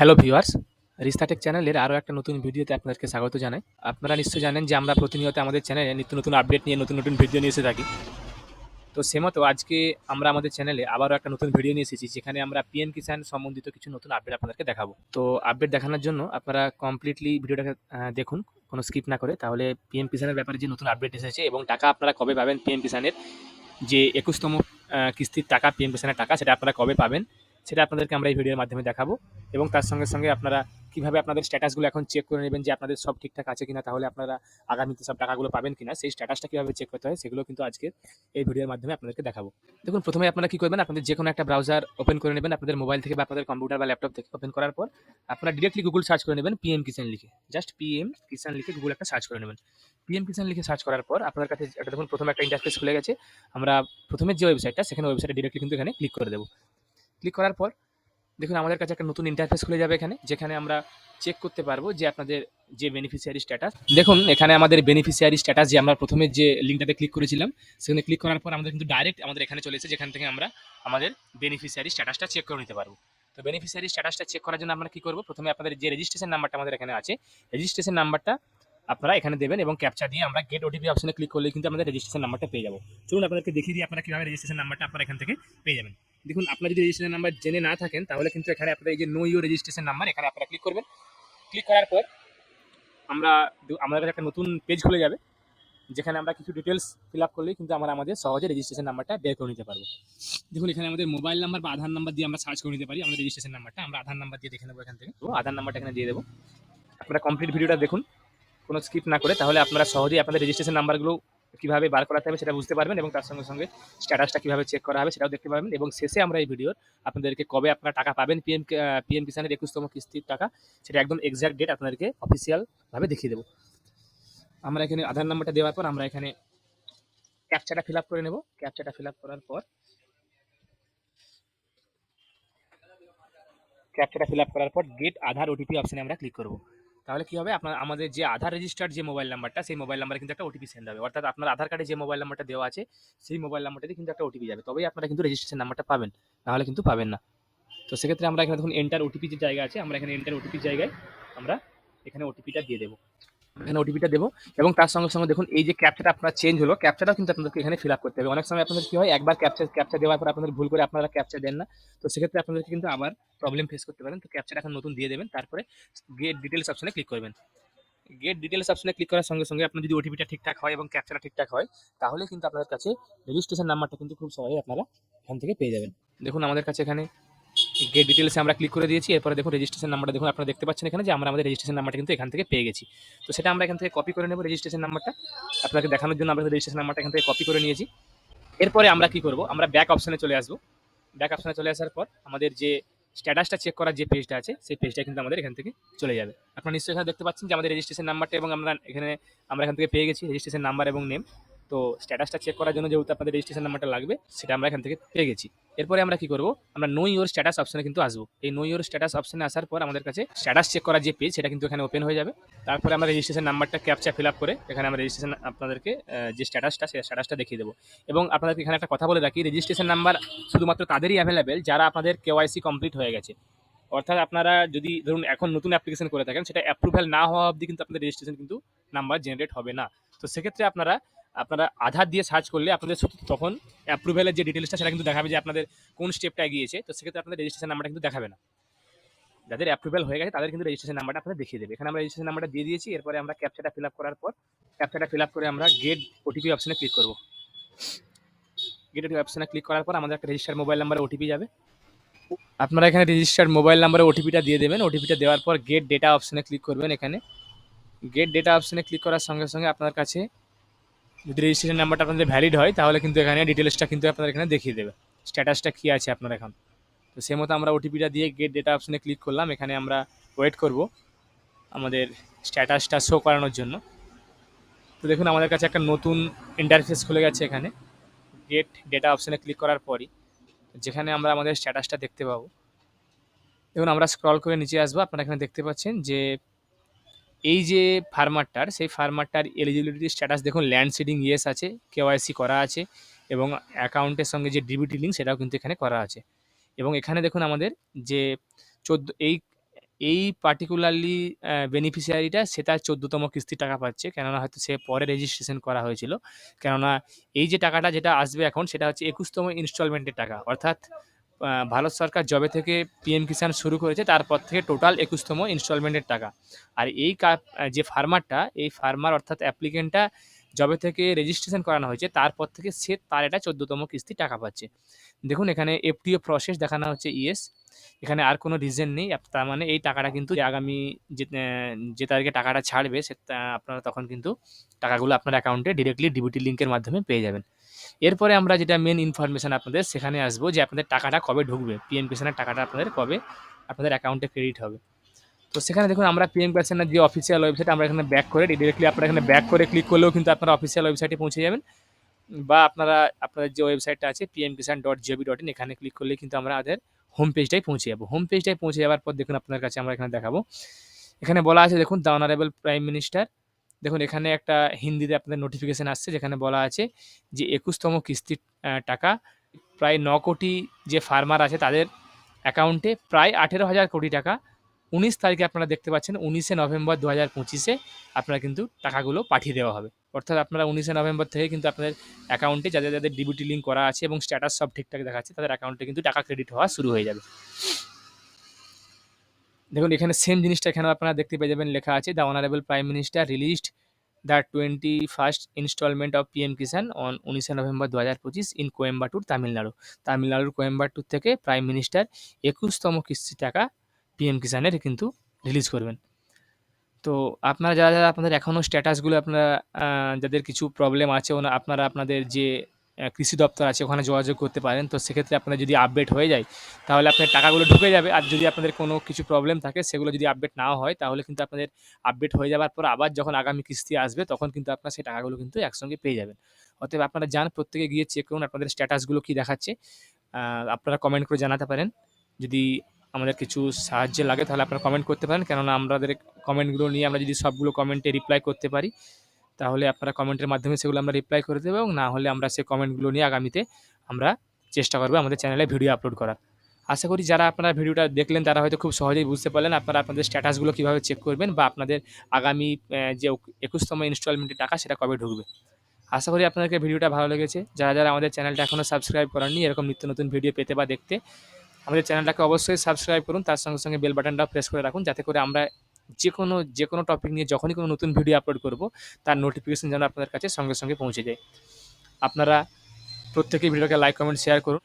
Hello viewers, রিস্তাটেক চ্যানেলের আরও একটা নতুন ভিডিওতে আপনাদেরকে স্বাগত জানাই। আপনারা নিশ্চয়ই জানেন যে আমরা প্রতিনিয়ত আমাদের চ্যানেলে নিত্য নতুন আপডেট নিয়ে নতুন নতুন ভিডিও নিয়ে এসে থাকি। তো সেমতো আজকে আমরা আমাদের চ্যানেলে আবারও একটা নতুন ভিডিও নিয়ে এসেছি, যেখানে আমরা পিএম কিষাণ সম্বন্ধিত কিছু নতুন আপডেট আপনাদেরকে দেখাবো। তো আপডেট দেখানোর জন্য আপনারা কমপ্লিটলি ভিডিওটাকে দেখুন, কোনো স্কিপ না করে। তাহলে পিএম কিষাণের ব্যাপারে যে নতুন আপডেট এসেছে এবং টাকা আপনারা কবে পাবেন, পিএম কিষাণের যে 21তম কিস্তির টাকা, পিএম কিষাণের টাকা, সেটা আপনারা কবে পাবেন সেটা আপনাদেরকে আমরা এই ভিডিওর মাধ্যমে দেখাবো। এবং তার সঙ্গে সঙ্গে আপনারা কীভাবে আপনাদের স্ট্যাটাসগুলো এখন চেক করে নেবেন যে আপনাদের সব ঠিকঠাক আছে কিনা, তাহলে আপনারা আগামীতে সব টাকাগুলো পাবেন কিনা, সেই স্ট্যাটাসটা কীভাবে চেক করতে হয় সেগুলো কিন্তু আজকে এই ভিডিওর মাধ্যমে আপনাদেরকে দেখাবো। দেখুন, প্রথমে আপনারা কী করবেন, আপনাদের যে কোনো একটা ব্রাউজার ওপেন করে নেবেন আপনাদের মোবাইল থেকে বা আপনাদের কম্পিউটার বা ল্যাপটপ থেকে। ওপেন করার পর আপনারা ডিরেক্টলি গুগল সার্চ করে নেবেন পিএম কিষাণ লিখে, জাস্ট পিএম কিষাণ লিখে গুগল একটা সার্চ করে নেবেন। পিএম কিষাণ লিখে সার্চ করার পর আপনার কাছে একটা দেখুন প্রথমে একটা ইন্টারফেস খুলে গেছে। আমরা প্রথমে যে ওয়েবসাইটটা, সেখানে ওয়েবসাইটে ডিরেক্টলি কিন্তু এখানে ক্লিক করে দেবো। ক্লিক করার পর দেখুন আমাদের কাছে একটা নতুন ইন্টারফেস খুলে যাবে এখানে, যেখানে আমরা চেক করতে পারবো যে আপনাদের যে বেনিফিশিয়ারি স্ট্যাটাস। দেখুন এখানে আমাদের বেনিফিশিয়ারি স্ট্যাটাস, যে আমরা প্রথমে যে লিঙ্কটাতে ক্লিক করেছিলাম, সেখানে ক্লিক করার পর আমাদের কিন্তু ডাইরেক্ট আমাদের এখানে চলে এসেছে, যেখান থেকে আমরা আমাদের বেনিফিশিয়ারি স্ট্যাটাসটা চেক করে নিতে পারবো। তো বেনিফিশিয়ারি স্ট্যাটাসটা চেক করার জন্য আমরা কি করবো, প্রথমে আপনাদের যে রেজিস্ট্রেশন নাম্বারটা আমাদের এখানে আছে, রেজিস্ট্রেশন নাম্বারটা আপনারা এখানে দেবেন এবং ক্যাপচা দিয়ে আমরা গেট ওটিপি অপশনে ক্লিক করলে কিন্তু আমাদের রেজিস্ট্রেশন নাম্বারটা পেয়ে যাবো। চলুন আপনাদেরকে দেখিয়ে দিই আপনারা কীভাবে রেজিস্ট্রেশন নাম্বারটা আপনারা এখান থেকে পেয়ে যাবেন। দেখুন, আপনারা যদি রেজিস্ট্রেশন নাম্বার জেনে না থাকেন, তাহলে কিন্তু এখানে আপনারা এই যে নো ইউর রেজিস্ট্রেশন নাম্বার, এখানে আপনারা ক্লিক করবেন। ক্লিক করার পর আমাদের কাছে একটা নতুন পেজ খুলে যাবে, যেখানে আমরা কিছু ডিটেলস ফিল আপ করলেই কিন্তু আমরা আমাদের সহজে রেজিস্ট্রেশন নাম্বারটা বের করে নিতে পারবো। দেখুন এখানে আমাদের মোবাইল নাম্বার বা আধার নাম্বার দিয়ে আমরা সার্চ করে নিতে পারি আমাদের রেজিস্ট্রেশন নাম্বারটা। আমরা আধার নাম্বার দিয়ে দেখে নেবো এখান থেকে, তো আধার নাম্বারটা এখানে দিয়ে দেবো। আপনারা কমপ্লিট ভিডিওটা দেখুন কোনো স্কিপ না করে, তাহলে আপনারা সহজেই আপনাদের রেজিস্ট্রেশন নাম্বারগুলো কীভাবে বার করাতে হবে সেটা বুঝতে পারবেন, এবং তার সঙ্গে সঙ্গে স্ট্যাটাসটা কীভাবে চেক করা হবে সেটাও দেখতে পারবেন। এবং শেষে আমরা এই ভিডিওর আপনাদেরকে কবে আপনারা টাকা পাবেন পিএম কিষাণের 21তম কিস্তির টাকা, সেটা একদম এক্সাক্ট ডেট আপনাদেরকে অফিসিয়ালভাবে দেখিয়ে দেবো। আমরা এখানে আধার নাম্বারটা দেওয়ার পর আমরা এখানে ক্যাপচাটা ফিল আপ করে নেব। ক্যাপচাটা ফিল আপ করার পর গেট আধার ওটিপি অপশনে আমরা ক্লিক করব। তাহলে কি হবে, আমাদের যে আধার রেজিস্টার্ড যে মোবাইল নাম্বারটা, সেই মোবাইল নাম্বারে কিন্তু একটা ওটিপি সেন্ড হবে। অর্থাৎ আপনার আধার কার্ডে যে মোবাইল নাম্বারটা দেওয়া আছে, সেই মোবাইল নাম্বারটাতে কিন্তু একটা ওটিপি যাবে, তবেই আপনারা কিন্তু রেজিস্ট্রেশন নাম্বারটা পাবেন, নাহলে কিন্তু পাবেন না। তো সেক্ষেত্রে আমরা এখানে দেখুন এন্টার ওটিপি যে জায়গা আছে, আমরা এখানে এন্টার ওটিপির জায়গায় আমরা এখানে ওটিপিটা দিয়ে দেবো। এখানে ওটিপিটা দেবো এবং তার সঙ্গে সঙ্গে দেখুন এই যে ক্যাপচাটা আপনার চেঞ্জ হলো, ক্যাপচাটাও কিন্তু আপনাদেরকে এখানে ফিল আপ করতে হবে। অনেক সময় আপনাদের কি হয়, একবার ক্যাপচা দেওয়ার পর আপনাদের ভুল করে আপনারা ক্যাপচা দেন না, তো সেক্ষেত্রে আপনাদেরকে কিন্তু আবার প্রবলেম ফেস করতে পারেন। তো ক্যাপচাটা এখন নতুন দিয়ে দেবেন, তারপরে গেট ডিটেলস অপশনে ক্লিক করবেন। গেট ডিটেলস অপশনে ক্লিক করার সঙ্গে সঙ্গে আপনার যদি ওটিপিটা ঠিকঠাক হয় এবং ক্যাপচাটা ঠিকঠাক হয়, তাহলে কিন্তু আপনাদের কাছে রেজিস্ট্রেশন নাম্বারটা কিন্তু খুব সহজেই আপনারা এখান থেকে পেয়ে যাবেন। দেখুন আমাদের কাছে এখানে গেট ডিটেলসে আমরা ক্লিক করে দিয়েছি। এরপরে দেখুন রেজিস্ট্রেশন নাম্বারটা দেখুন, আপনারা দেখতে পাচ্ছেন এখানে যে আমরা আমাদের রেজিস্ট্রেশন নাম্বারটা কিন্তু এখান থেকে পেয়ে গেছি। তো সেটা আমরা এখান থেকে কপি করে নেব রেজিস্ট্রেশন নাম্বারটা, আপনাকে দেখানোর জন্য আমরা রেজিস্ট্রেশন নাম্বারটা এখান থেকে কপি করে নিয়েছি। এরপরে আমরা কি করব, আমরা ব্যাক অপশনে চলে আসবো। ব্যাক অপশনে চলে আসার পর আমাদের যে স্ট্যাটাসটা চেক করার যে পেজটা আছে, সেই পেজটা কিন্তু আমাদের এখান থেকে চলে যাবে। আপনারা নিশ্চয়ই এখানে দেখতে পাচ্ছেন যে আমাদের রেজিস্ট্রেশন নাম্বারটা, এবং আমরা এখান থেকে পেয়ে গেছি রেজিস্ট্রেশন নাম্বার এবং নেম। তো স্ট্যাটাসটা চেক করার জন্য যেহেতু আপনাদের রেজিস্ট্রেশন নাম্বারটা লাগবে, সেটা আমরা এখান থেকে পেয়ে গেছি। এরপরে আমরা কি করব, আমরা নো ইউর স্ট্যাটাস অপশনে কিন্তু আসবো। এই নো ইউর স্ট্যাটাস অপশনে আসার পর আমাদের কাছে স্ট্যাটাস চেক করার যে পেজ, সেটা কিন্তু এখানে ওপেন হয়ে যাবে। তারপরে আমরা রেজিস্ট্রেশন নাম্বারটা ক্যাপচা ফিল আপ করে এখানে আমরা রেজিস্ট্রেশন আপনাদেরকে যে স্ট্যাটাসটা, সেই স্ট্যাটাসটা দেখিয়ে দেবো। এবং আপনাদেরকে এখানে একটা কথা বলে রাখি, রেজিস্ট্রেশন নাম্বার শুধুমাত্র তাদেরই অ্যাভেলেবেল যারা আপনাদের কেওয়াইসি কমপ্লিট হয়ে গেছে। অর্থাৎ আপনারা যদি ধরুন এখন নতুন অ্যাপ্লিকেশন করে থাকেন, সেটা অ্যাপ্রুভ্যাল না হওয়া অবধি কিন্তু আপনাদের রেজিস্ট্রেশন কিন্তু নাম্বার জেনারেট হবে না। তো সেক্ষেত্রে আপনারা আধার দিয়ে সার্চ করলে আপনাদের শুধু তখন অ্যাপ্রুভ্যালের যে ডিটেলসটা, সেটা কিন্তু দেখাবে যে আপনাদের কোন স্টেপটা এগিয়েছে। তো সেক্ষেত্রে আপনাদের রেজিস্ট্রেশন নাম্বারটা কিন্তু দেখাবে না। যাদের অ্যাপ্রুভ্যাল হয়ে গেছে তাদের কিন্তু রেজিস্ট্রেশন নাম্বারটা আপনাদের দেখিয়ে দেবে। এখানে আমরা রেজিস্ট্রেশন নাম্বারটা দিয়ে দিয়েছি। এরপরে আমরা ক্যাপচাটা ফিল আপ করার পর ক্যাপচাটা ফিল আপ করে আমরা গেট ওটিপি অপশনে ক্লিক করব। গেট ওটিপি অপশনে ক্লিক করার পর আমাদের একটা রেজিস্টার মোবাইল নাম্বারে ওটিপি যাবে। আপনারা এখানে রেজিস্টার্ড মোবাইল নাম্বারে ওটিপিটা দিয়ে দেবেন। ওটিপিটা দেওয়ার পর গেট ডেটা অপশনে ক্লিক করবেন। এখানে গেট ডেটা অপশনে ক্লিক করার সঙ্গে সঙ্গে আপনার কাছে যদি রেজিস্ট্রেশন নাম্বারটা আপনাদের ভ্যালিড হয়, তাহলে কিন্তু এখানে ডিটেলসটা কিন্তু আপনাদের এখানে দেখিয়ে দেবে, স্ট্যাটাসটা কী আছে আপনার এখন। তো সে মতো আমরা ওটিপিটা দিয়ে গেট ডেটা অপশনে ক্লিক করলাম। এখানে আমরা ওয়েট করব আমাদের স্ট্যাটাসটা শো করানোর জন্য। তো দেখুন আমাদের কাছে একটা নতুন ইন্টারফেস খুলে গেছে। এখানে গেট ডেটা অপশনে ক্লিক করার পরই যেখানে আমরা আমাদের স্ট্যাটাসটা দেখতে পাবো। দেখুন আমরা স্ক্রল করে নিচে আসবো। আপনারা এখানে দেখতে পাচ্ছেন যে এই যে ফার্মারটার, সেই ফার্মারটার এলিজিবিলিটি স্ট্যাটাস দেখুন, ল্যান্ড সিডিং ইয়েস আছে, কেওয়াইসি করা আছে, এবং অ্যাকাউন্টের সঙ্গে যে ডিবিটি লিঙ্ক সেটাও কিন্তু এখানে করা আছে। এবং এখানে দেখুন আমাদের যে এই পার্টিকুলারলি বেনিফিশিয়ারিটা সে তার ১৪তম কিস্তির টাকা পাচ্ছে। কেননা হয়তো সে পরে রেজিস্ট্রেশন করা হয়েছিল। কেননা এই যে টাকাটা যেটা আসবে এখন সেটা হচ্ছে ২১তম ইনস্টলমেন্টের টাকা। অর্থাৎ ভারত সরকার যবে থেকে পিএম কিষাণ শুরু করেছে তারপর থেকে টোটাল ২১তম ইনস্টলমেন্টের টাকা। আর এই যে ফার্মারটা, এই ফার্মার অর্থাৎ অ্যাপ্লিক্যান্টটা যবে থেকে রেজিস্ট্রেশন করানো হয়েছে তারপর থেকে সে তার এটা ১৪তম কিস্তির টাকা পাচ্ছে। দেখুন এখানে এফডিও প্রসেস দেখানো হচ্ছে ইয়েস। এখানে আর কোনো রিজন নেই। তার মানে এই টাকাটা কিন্তু আগামী যে তারিখে টাকাটা ছাড়বে আপনারা তখন কিন্তু টাকাগুলো আপনার অ্যাকাউন্টে ডিরেক্টলি ডিবিটি লিঙ্কের মাধ্যমে পেয়ে যাবেন। এরপরে আমরা যেটা মেন ইনফরমেশন আপনাদের সেখানে আসবো যে আপনাদের টাকাটা কবে ঢুকবে, পিএম কিষাণের টাকাটা আপনাদের কবে আপনাদের অ্যাকাউন্টে ক্রেডিট হবে। তো সেখানে দেখুন আমরা পিএম কিষাণের যে অফিসিয়াল ওয়েবসাইট আমরা এখানে ব্যাক করে ডিরেক্টলি আপনারা এখানে ব্যাক করে ক্লিক করলেও কিন্তু আপনারা অফিসিয়াল ওয়েবসাইটে পৌঁছে যাবেন, বা আপনারা আপনাদের যে ওয়েবসাইটটা আছে pmkisan.gov.in এখানে ক্লিক করলে কিন্তু আমরা আমাদের হোম পেজটাই পৌঁছে যাবো। হোম পেজটায় পৌঁছে যাওয়ার পর দেখুন আপনার কাছে আমরা এখানে দেখাবো। এখানে বলা আছে দেখুন দ্য অনারেবল প্রাইম মিনিস্টার। দেখুন এখানে একটা হিন্দিতে আপনাদের নোটিফিকেশন আসছে যেখানে বলা আছে যে ২১তম কিস্তির টাকা প্রায় ৯ কোটি যে ফার্মার আছে তাদের অ্যাকাউন্টে প্রায় ১৮,০০০ কোটি টাকা ১৯ তারিখে আপনারা দেখতে পাচ্ছেন ১৯শে নভেম্বর ২০২৫-এ আপনারা কিন্তু টাকাগুলো পাঠিয়ে দেওয়া হবে। অর্থাৎ আপনারা ১৯শে নভেম্বর থেকে কিন্তু আপনাদের অ্যাকাউন্টে যাদের ডিবিটি লিঙ্ক করা আছে এবং স্ট্যাটাস সব ঠিকঠাক দেখাচ্ছে তাদের অ্যাকাউন্টে কিন্তু টাকা ক্রেডিট হওয়া শুরু হয়ে যাবে। দেখুন এখানে সেম জিনিসটা এখানেও আপনারা দেখতে পেয়ে যাবেন, লেখা আছে the honourable prime minister released the 21st instalment of PM Kisan on ১৯শে নভেম্বর ২০২৫ ইন কোয়েম্বাটুর, তামিলনাড়ু। তামিলনাড়ুর কোয়েম্বাটুর থেকে প্রাইম মিনিস্টার ২১তম কিস্তির টাকা পিএম কিষাণের কিন্তু রিলিজ করবেন। তো আপনারা যারা আপনাদের এখনও স্ট্যাটাসগুলো আপনারা যাদের কিছু প্রবলেম আছে আপনারা আপনাদের যে কৃষি দপ্তর আছে ওখানে যোগাযোগ করতে পারেন। তো সেক্ষেত্রে আপনাদের যদি আপডেট হয়ে যায় তাহলে আপনার টাকাগুলো ঢুকে যাবে। আর যদি আপনাদের কোনো কিছু প্রবলেম থাকে সেগুলো যদি আপডেট নাও হয় তাহলে কিন্তু আপনাদের আপডেট হয়ে যাওয়ার পর আবার যখন আগামী কিস্তি আসবে তখন কিন্তু আপনারা সেই টাকাগুলো কিন্তু একসঙ্গে পেয়ে যাবেন। অতএব আপনারা যান প্রত্যেকে গিয়ে চেক করুন আপনাদের স্ট্যাটাসগুলো কী দেখাচ্ছে। আপনারা কমেন্ট করে জানাতে পারেন। যদি আমাদের কিছু সাহায্য লাগে তাহলে আপনারা কমেন্ট করতে পারেন, কেননা আমাদের কমেন্টগুলো নিয়ে আমরা যদি সবগুলো কমেন্টে রিপ্লাই করতে পারি তাহলে আপনারা কমেন্টের মাধ্যমে সেগুলো আমরা রিপ্লাই করে দেবো, এবং না হলে আমরা সেই কমেন্টগুলো নিয়ে আগামীতে আমরা চেষ্টা করবো আমাদের চ্যানেলে ভিডিও আপলোড করার। আশা করি যারা আপনারা ভিডিওটা দেখলেন তারা হয়তো খুব সহজেই বুঝতে পারলেন আপনারা আপনাদের স্ট্যাটাসগুলো কীভাবে চেক করবেন বা আপনাদের আগামী যে ২১তম ইনস্টলমেন্টের টাকা সেটা কবে ঢুকবে। আশা করি আপনাদেরকে ভিডিওটা ভালো লেগেছে। যারা আমাদের চ্যানেলটা এখনও সাবস্ক্রাইব করেননি এরকম নিত্য নতুন ভিডিও পেতে বা দেখতে আমাদের চ্যানেলটাকে অবশ্যই সাবস্ক্রাইব করুন, তার সঙ্গে সঙ্গে বেল বাটনটাও প্রেস করে রাখুন যাতে করে আমরা যে কোনো টপিক নিয়ে যখনই কোনো নতুন ভিডিও আপলোড করব তার নোটিফিকেশন যেন আপনাদের কাছে সঙ্গে সঙ্গে পৌঁছে যায়। আপনারা প্রত্যেকেই ভিডিওকে লাইক কমেন্ট শেয়ার করুন।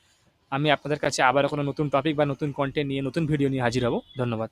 আমি আপনাদের কাছে আবারও কোনো নতুন টপিক বা নতুন কন্টেন্ট নিয়ে নতুন ভিডিও নিয়ে হাজির হব। ধন্যবাদ।